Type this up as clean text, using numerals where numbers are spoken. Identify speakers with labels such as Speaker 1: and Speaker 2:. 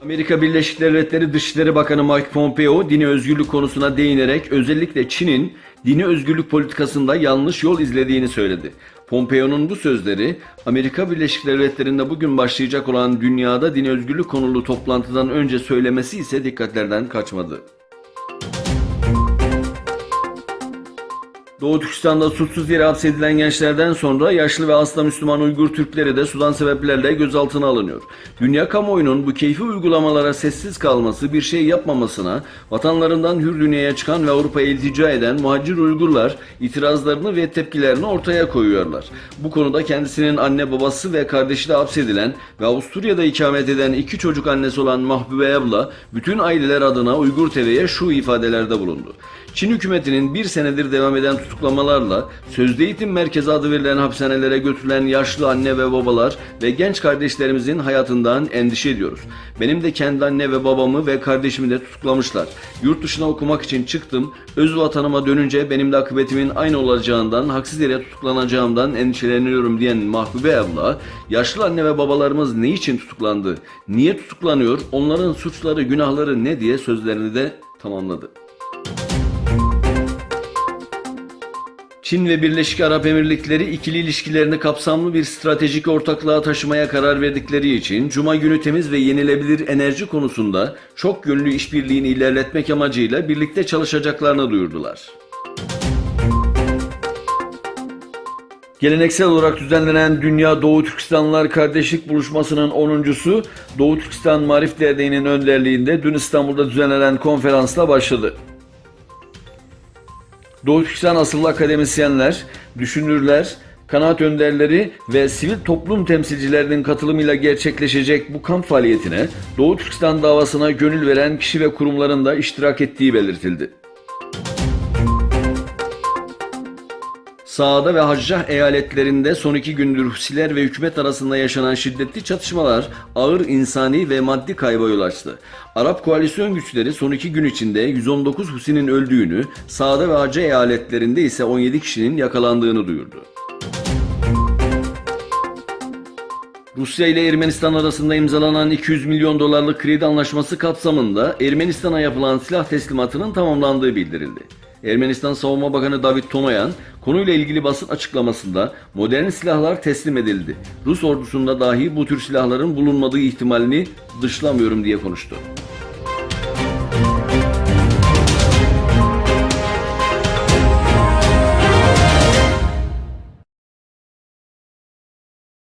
Speaker 1: Amerika Birleşik Devletleri Dışişleri Bakanı Mike Pompeo, dini özgürlük konusuna değinerek özellikle Çin'in dini özgürlük politikasında yanlış yol izlediğini söyledi. Pompeo'nun bu sözleri, Amerika Birleşik Devletleri'nde bugün başlayacak olan dünyada dini özgürlük konulu toplantıdan önce söylemesi ise dikkatlerden kaçmadı. Doğu Türkistan'da suçsuz yere hapsedilen gençlerden sonra yaşlı ve hasta Müslüman Uygur Türkleri de sudan sebeplerle gözaltına alınıyor. Dünya kamuoyunun bu keyfi uygulamalara sessiz kalması, bir şey yapmamasına, vatanlarından hür dünyaya çıkan ve Avrupa'ya iltica eden muhacir Uygurlar itirazlarını ve tepkilerini ortaya koyuyorlar. Bu konuda kendisinin anne babası ve kardeşi de hapsedilen ve Avusturya'da ikamet eden 2 çocuk annesi olan Mahbube abla, bütün aileler adına Uygur TV'ye şu ifadelerde bulundu. Çin hükümetinin bir senedir devam eden tutuklamalarla sözde eğitim merkezi adı verilen hapishanelere götürülen yaşlı anne ve babalar ve genç kardeşlerimizin hayatından endişe ediyoruz. Benim de kendi anne ve babamı ve kardeşimi de tutuklamışlar. Yurt dışına okumak için çıktım. Öz vatanıma dönünce benim de akıbetimin aynı olacağından, haksız yere tutuklanacağımdan endişeleniyorum diyen Mahbube abla, yaşlı anne ve babalarımız ne için tutuklandı, niye tutuklanıyor, onların suçları, günahları ne diye sözlerini de tamamladı. Çin ve Birleşik Arap Emirlikleri ikili ilişkilerini kapsamlı bir stratejik ortaklığa taşımaya karar verdikleri için Cuma günü temiz ve yenilebilir enerji konusunda çok yönlü işbirliğini ilerletmek amacıyla birlikte çalışacaklarını duyurdular. Geleneksel olarak düzenlenen Dünya Doğu Türkistanlılar Kardeşlik Buluşması'nın 10.'su Doğu Türkistan Marif Derneği'nin önderliğinde dün İstanbul'da düzenlenen konferansla başladı. Doğu Türkistan asıllı akademisyenler, düşünürler, kanaat önderleri ve sivil toplum temsilcilerinin katılımıyla gerçekleşecek bu kamp faaliyetine Doğu Türkistan davasına gönül veren kişi ve kurumların da iştirak ettiği belirtildi. Sağda ve Haccah eyaletlerinde son 2 gündür Husiler ve hükümet arasında yaşanan şiddetli çatışmalar ağır insani ve maddi kayba yol açtı. Arap koalisyon güçleri son 2 gün içinde 119 Husi'nin öldüğünü, Sağda ve Haccah eyaletlerinde ise 17 kişinin yakalandığını duyurdu. Rusya ile Ermenistan arasında imzalanan 200 milyon dolarlık kredi anlaşması kapsamında Ermenistan'a yapılan silah teslimatının tamamlandığı bildirildi. Ermenistan Savunma Bakanı David Tonoyan, konuyla ilgili basın açıklamasında modern silahlar teslim edildi. Rus ordusunda dahi bu tür silahların bulunmadığı ihtimalini dışlamıyorum diye konuştu.